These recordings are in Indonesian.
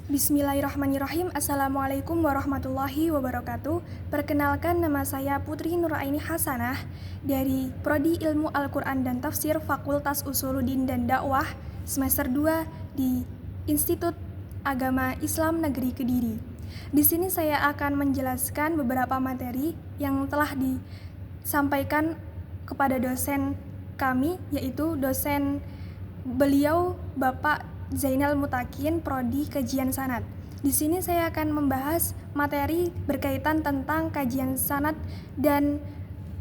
Bismillahirrahmanirrahim. Assalamualaikum warahmatullahi wabarakatuh. Perkenalkan, nama saya Putri Nuraini Hasanah dari Prodi Ilmu Al-Quran dan Tafsir Fakultas Usuluddin dan Dakwah semester 2 di Institut Agama Islam Negeri Kediri. Di sini saya akan menjelaskan beberapa materi yang telah disampaikan kepada dosen kami, yaitu dosen beliau Bapak Zainal Mutakin, Prodi Kajian Sanad. Di sini saya akan membahas materi berkaitan tentang kajian sanad dan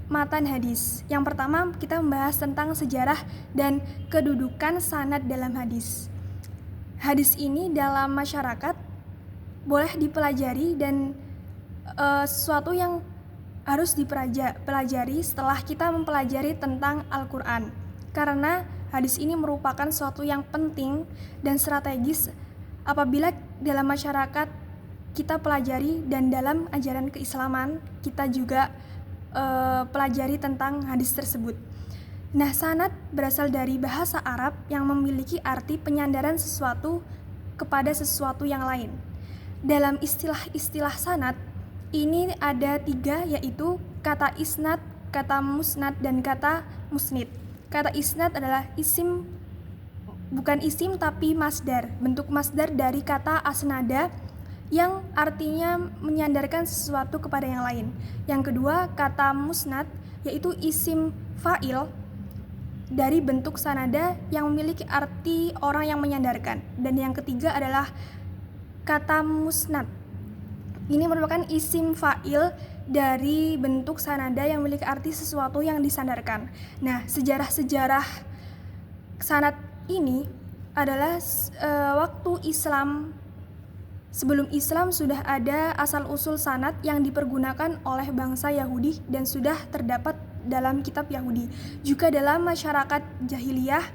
matan hadis. Yang pertama, kita membahas tentang sejarah dan kedudukan sanad dalam hadis. Hadis ini dalam masyarakat boleh dipelajari dan sesuatu yang harus dipelajari setelah kita mempelajari tentang Al-Quran. Karena hadis ini merupakan sesuatu yang penting dan strategis apabila dalam masyarakat kita pelajari, dan dalam ajaran keislaman kita juga pelajari tentang hadis tersebut. Nah, sanad berasal dari bahasa Arab yang memiliki arti penyandaran sesuatu kepada sesuatu yang lain. Dalam istilah-istilah sanad ini ada 3, yaitu kata isnad, kata musnad, dan kata musnid. Kata isnad adalah bukan isim tapi masdar, bentuk masdar dari kata asnada yang artinya menyandarkan sesuatu kepada yang lain. Yang kedua, kata musnad yaitu isim fa'il dari bentuk sanada yang memiliki arti orang yang menyandarkan. Dan yang ketiga adalah kata musnad. Ini merupakan isim fa'il dari bentuk sanada yang memiliki arti sesuatu yang disandarkan. Nah, sejarah-sejarah sanad ini adalah waktu Islam, sebelum Islam sudah ada asal-usul sanad yang dipergunakan oleh bangsa Yahudi dan sudah terdapat dalam kitab Yahudi. Juga dalam masyarakat jahiliyah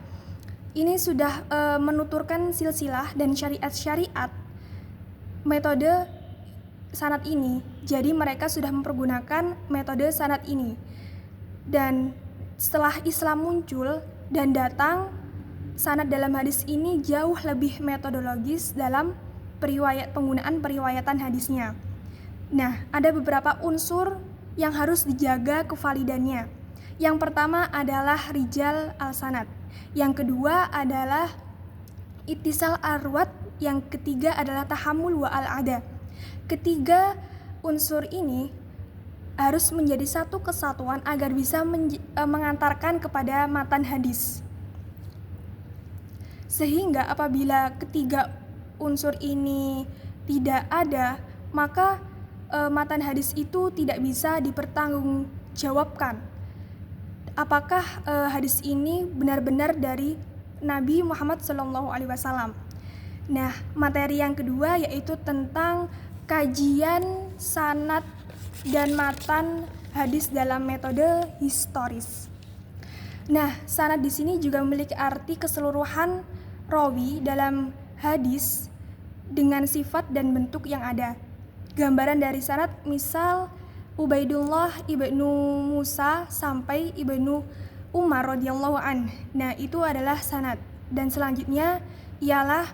ini sudah menuturkan silsilah dan syariat-syariat metode sanad ini. Jadi mereka sudah mempergunakan metode sanad ini. Dan setelah Islam muncul dan datang, sanad dalam hadis ini jauh lebih metodologis dalam penggunaan periwayatan hadisnya. Nah, ada beberapa unsur yang harus dijaga kevalidannya. Yang pertama adalah rijal al-sanad. Yang kedua adalah ittisal arwat. Yang ketiga adalah tahammul wa al-ada. Ketiga unsur ini harus menjadi satu kesatuan agar bisa mengantarkan kepada matan hadis. Sehingga apabila ketiga unsur ini tidak ada, maka matan hadis itu tidak bisa dipertanggungjawabkan. Apakah hadis ini benar-benar dari Nabi Muhammad SAW? Nah, materi yang kedua yaitu tentang kajian sanad dan matan hadis dalam metode historis. Nah, sanad di sini juga memiliki arti keseluruhan rawi dalam hadis dengan sifat dan bentuk yang ada. Gambaran dari sanad misal Ubaidullah ibnu Musa sampai ibnu Umar radhiyallahu an. Nah, itu adalah sanad. Dan selanjutnya ialah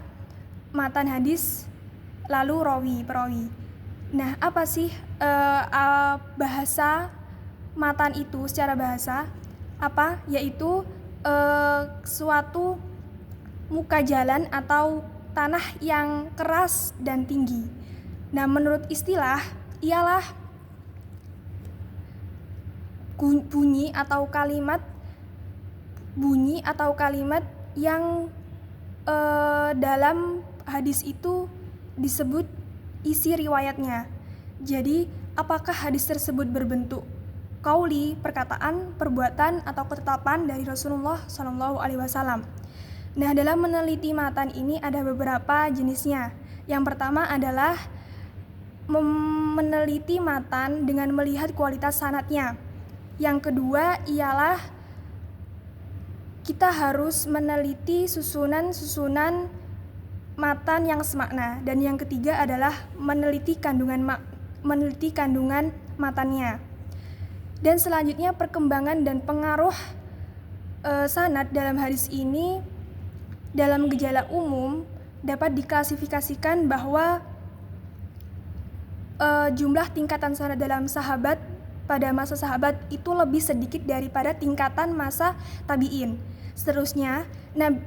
matan hadis, lalu perawi. Nah, apa sih bahasa matan itu secara bahasa? Yaitu suatu muka jalan atau tanah yang keras dan tinggi. Nah, menurut istilah ialah bunyi atau kalimat yang dalam hadis itu disebut isi riwayatnya. Jadi, apakah hadis tersebut berbentuk qauli, perkataan, perbuatan, atau ketetapan dari Rasulullah SAW? Nah, dalam meneliti matan ini ada beberapa jenisnya. Yang pertama adalah meneliti matan dengan melihat kualitas sanadnya. Yang kedua ialah kita harus meneliti susunan matan yang semakna. Dan yang ketiga adalah meneliti kandungan matannya. Dan selanjutnya perkembangan dan pengaruh sanad dalam hadis ini dalam gejala umum dapat diklasifikasikan bahwa jumlah tingkatan sanad dalam sahabat pada masa sahabat itu lebih sedikit daripada tingkatan masa tabi'in. Seterusnya,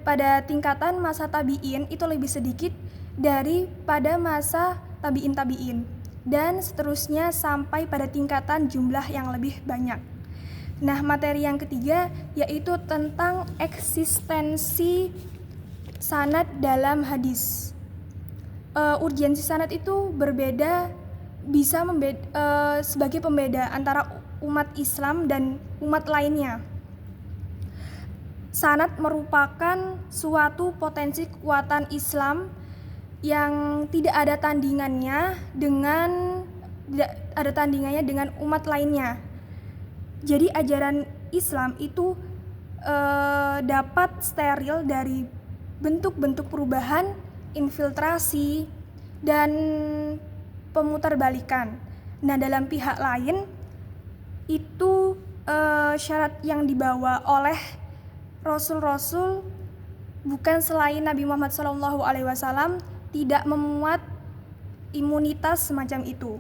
pada tingkatan masa tabi'in itu lebih sedikit daripada masa tabi'in dan seterusnya sampai pada tingkatan jumlah yang lebih banyak. Nah, materi yang ketiga yaitu tentang eksistensi sanad dalam hadis. Urgensi sanad itu bisa sebagai pembeda antara umat Islam dan umat lainnya. Sanad merupakan suatu potensi kekuatan Islam yang tidak ada tandingannya dengan umat lainnya. Jadi ajaran Islam itu dapat steril dari bentuk-bentuk perubahan, infiltrasi, dan pemutarbalikan. Nah, dalam pihak lain itu syarat yang dibawa oleh Rasul-Rasul bukan selain Nabi Muhammad SAW tidak memuat imunitas semacam itu.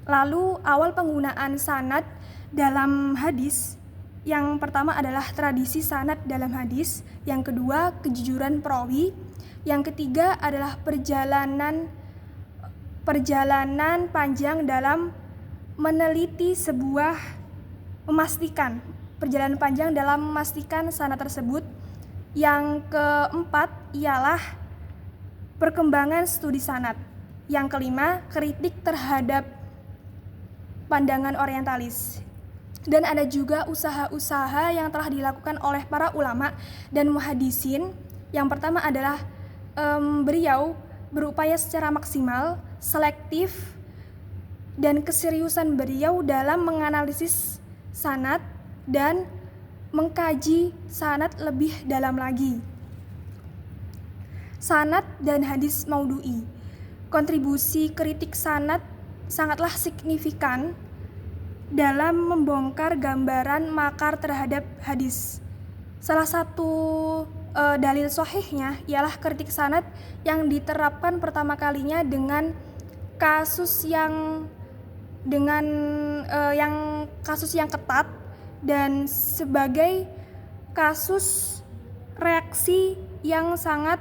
Lalu awal penggunaan sanad dalam hadis, yang pertama adalah tradisi sanad dalam hadis, yang kedua kejujuran perawi, yang ketiga adalah perjalanan panjang dalam memastikan sanad tersebut. Yang keempat ialah perkembangan studi sanad. Yang kelima, kritik terhadap pandangan orientalis. Dan ada juga usaha-usaha yang telah dilakukan oleh para ulama dan muhaddisin. Yang pertama adalah beliau berupaya secara maksimal, selektif, dan keseriusan beliau dalam menganalisis sanad dan mengkaji sanad lebih dalam lagi. Sanad dan hadis maudhu'i. Kontribusi kritik sanad sangatlah signifikan dalam membongkar gambaran makar terhadap hadis. Salah satu dalil sahihnya ialah kritik sanad yang diterapkan pertama kalinya dengan kasus yang ketat dan sebagai kasus reaksi yang sangat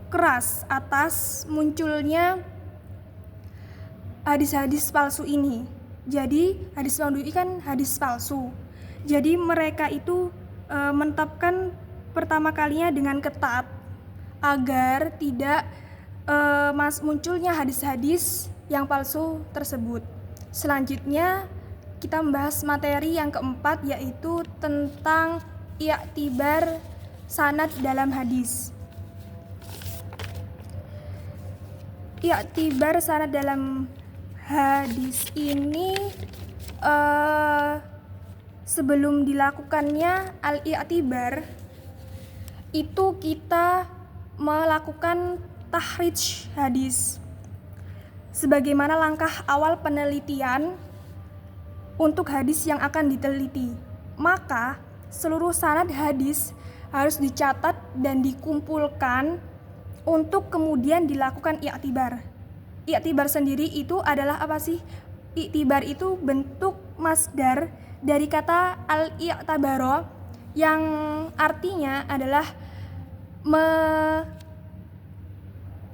keras atas munculnya hadis-hadis palsu ini. Jadi hadis maudhu'i kan hadis palsu. Jadi mereka itu menetapkan pertama kalinya dengan ketat agar tidak munculnya hadis-hadis yang palsu tersebut. Selanjutnya kita membahas materi yang keempat, yaitu tentang i'tibar sanad dalam hadis. I'tibar sanad dalam hadis ini sebelum dilakukannya al-i'tibar itu kita melakukan tahrij hadis sebagaimana langkah awal penelitian untuk hadis yang akan diteliti. Maka seluruh sanad hadis harus dicatat dan dikumpulkan untuk kemudian dilakukan i'tibar. I'tibar sendiri itu adalah apa sih? I'tibar itu bentuk masdar dari kata al-i'tabaro yang artinya adalah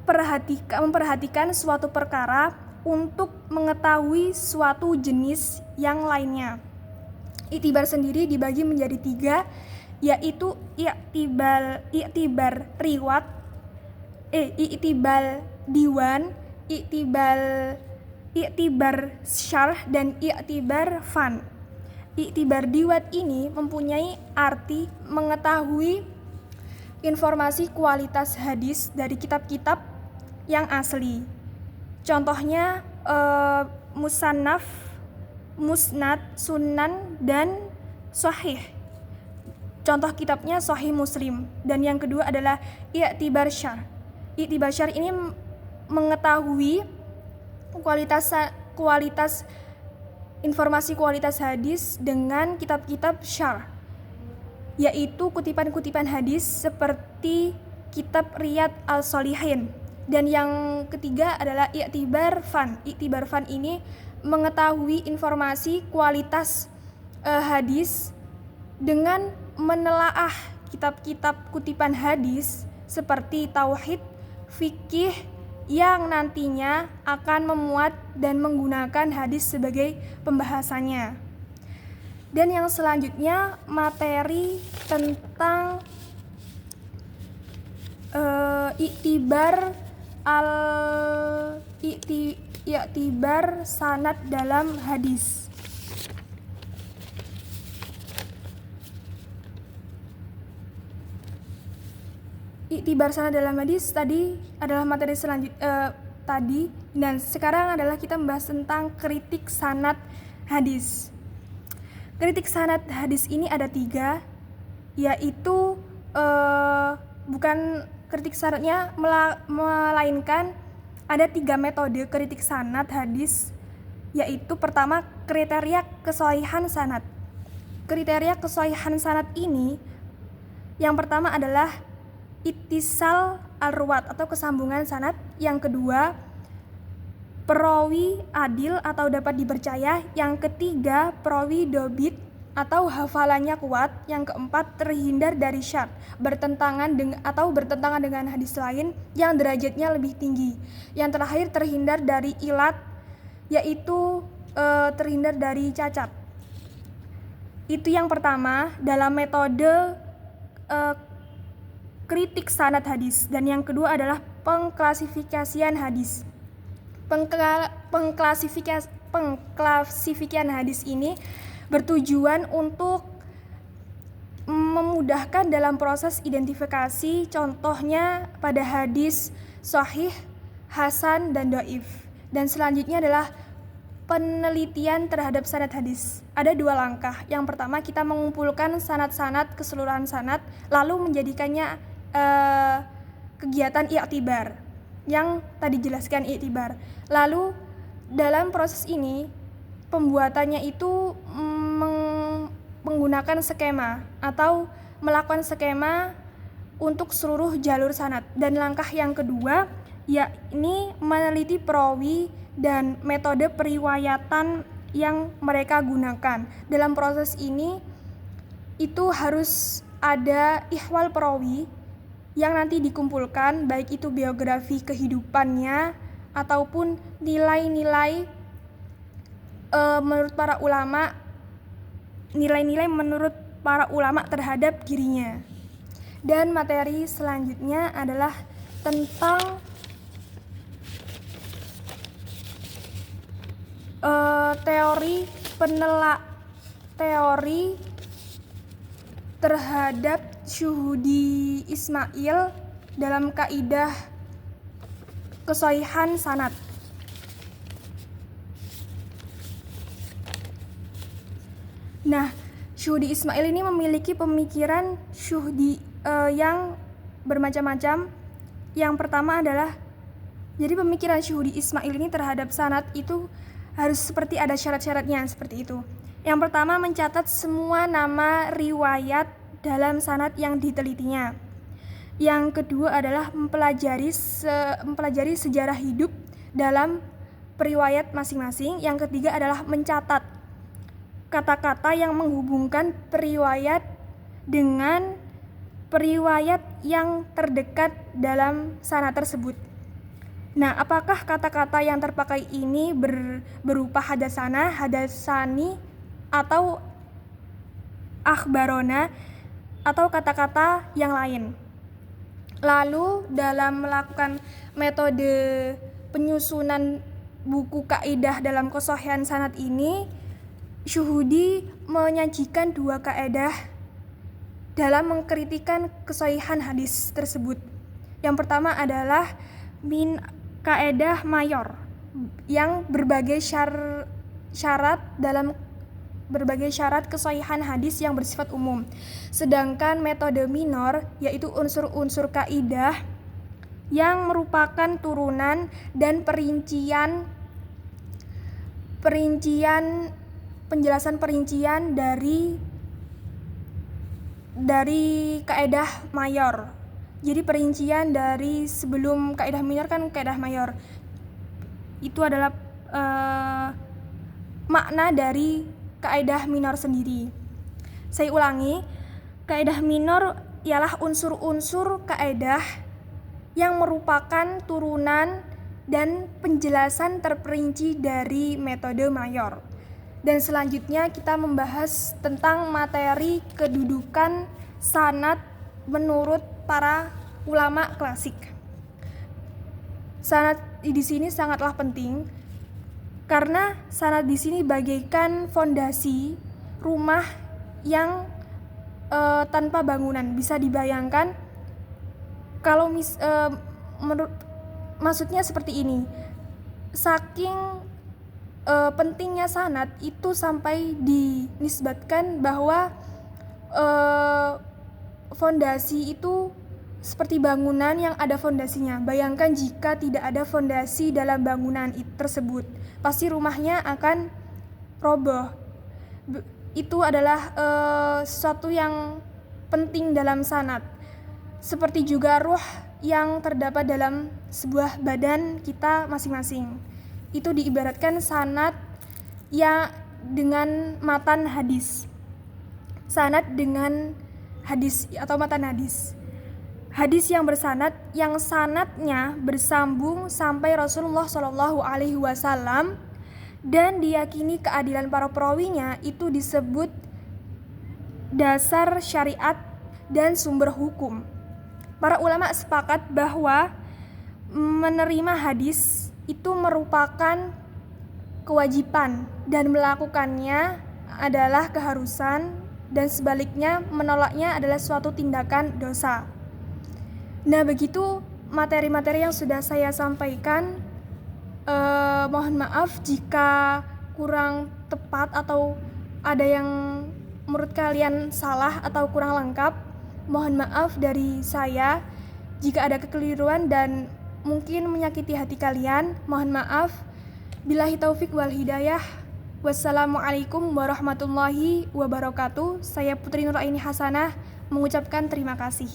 memperhatikan suatu perkara untuk mengetahui suatu jenis yang lainnya. I'tibar sendiri dibagi menjadi 3, yaitu i'tibar riwat, i'tibar diwan, i'tibar syarh, dan i'tibar fan. I'tibar diwat ini mempunyai arti mengetahui informasi kualitas hadis dari kitab-kitab yang asli. Contohnya musannaf, musnad, sunan, dan sahih. Contoh kitabnya Sahih Muslim. Dan yang kedua adalah i'tibar syarh. I'tibar syarh ini mengetahui kualitas informasi kualitas hadis dengan kitab-kitab syarh, yaitu kutipan-kutipan hadis seperti kitab Riyadh al-Shalihin. Dan yang ketiga adalah i'tibar fan. I'tibar fan ini mengetahui informasi kualitas hadis dengan menelaah kitab-kitab kutipan hadis seperti tauhid, fikih yang nantinya akan memuat dan menggunakan hadis sebagai pembahasannya. Dan yang selanjutnya materi tentang i'tibar sanad dalam hadis. I'tibar sanad dalam hadis tadi adalah materi tadi, dan sekarang adalah kita membahas tentang kritik sanad hadis. Kritik sanad hadis ini ada 3, yaitu bukan kritik sanadnya, melainkan ada 3 metode kritik sanad hadis, yaitu pertama kriteria kesohihan sanad. Kriteria kesohihan sanad ini yang pertama adalah ittisal al-ruwat atau kesambungan sanad. Yang kedua, perawi adil atau dapat dipercaya. Yang ketiga, perawi dobit atau hafalannya kuat. Yang keempat, terhindar dari syadz, bertentangan dengan hadis lain yang derajatnya lebih tinggi. Yang terakhir, terhindar dari ilat, yaitu terhindar dari cacat. Itu yang pertama dalam metode kritik sanad hadis. Dan yang kedua adalah pengklasifikasian hadis. Pengklasifikasian hadis ini bertujuan untuk memudahkan dalam proses identifikasi, contohnya pada hadis sahih, hasan, dan dhaif. Dan selanjutnya adalah penelitian terhadap sanad hadis. Ada 2 langkah. Yang pertama, kita mengumpulkan sanad-sanad, keseluruhan sanad, lalu menjadikannya kegiatan i'tibar yang tadi jelaskan i'tibar. Lalu dalam proses ini pembuatannya itu menggunakan skema atau melakukan skema untuk seluruh jalur sanad. Dan langkah yang kedua yakni meneliti perawi dan metode periwayatan yang mereka gunakan. Dalam proses ini itu harus ada ihwal perawi yang nanti dikumpulkan, baik itu biografi kehidupannya ataupun nilai-nilai menurut para ulama, nilai-nilai menurut para ulama terhadap dirinya. Dan materi selanjutnya adalah tentang teori terhadap syuhudi Ismail dalam kaidah kesohihan sanad. Nah, syuhudi Ismail ini memiliki pemikiran syuhudi yang bermacam-macam. Yang pertama adalah, jadi pemikiran syuhudi Ismail ini terhadap sanad itu harus seperti ada syarat-syaratnya seperti itu. Yang pertama, mencatat semua nama riwayat dalam sanad yang ditelitinya. Yang kedua adalah mempelajari sejarah hidup dalam periwayat masing-masing. Yang ketiga adalah mencatat kata-kata yang menghubungkan periwayat dengan periwayat yang terdekat dalam sanad tersebut. Nah, apakah kata-kata yang terpakai ini berupa hadasana, hadasani, atau akhbarona, atau kata-kata yang lain. Lalu dalam melakukan metode penyusunan buku kaidah dalam kesohihan sanad ini, syuhudi menyajikan 2 kaidah dalam mengkritikan kesohihan hadis tersebut. Yang pertama adalah min kaidah mayor yang berbagai syarat kesohihan hadis yang bersifat umum. Sedangkan metode minor yaitu unsur-unsur kaidah yang merupakan turunan dan penjelasan perincian dari kaidah mayor. Jadi perincian dari sebelum kaidah minor kan kaidah mayor. Itu adalah makna dari kaidah minor sendiri. Saya ulangi, kaidah minor ialah unsur-unsur kaidah yang merupakan turunan dan penjelasan terperinci dari metode mayor. Dan selanjutnya kita membahas tentang materi kedudukan sanad menurut para ulama klasik. Sanad di sini sangatlah penting karena sanad di sini bagaikan fondasi rumah yang tanpa bangunan. Bisa dibayangkan kalau maksudnya seperti ini. Saking pentingnya sanad itu sampai dinisbatkan bahwa fondasi itu seperti bangunan yang ada fondasinya. Bayangkan jika tidak ada fondasi dalam bangunan tersebut, pasti rumahnya akan roboh. Itu adalah sesuatu yang penting dalam sanad. Seperti juga ruh yang terdapat dalam sebuah badan kita masing-masing. Itu diibaratkan sanad ya dengan matan hadis. Sanad dengan hadis atau matan hadis. Hadis yang bersanad, yang sanadnya bersambung sampai Rasulullah SAW dan diyakini keadilan para perawinya, itu disebut dasar syariat dan sumber hukum. Para ulama sepakat bahwa menerima hadis itu merupakan kewajiban dan melakukannya adalah keharusan, dan sebaliknya menolaknya adalah suatu tindakan dosa. Nah, begitu materi-materi yang sudah saya sampaikan. Mohon maaf jika kurang tepat atau ada yang menurut kalian salah atau kurang lengkap. Mohon maaf dari saya jika ada kekeliruan dan mungkin menyakiti hati kalian. Mohon maaf. Billahi taufik wal hidayah. Wassalamualaikum warahmatullahi wabarakatuh. Saya Putri Nuraini Hasanah mengucapkan terima kasih.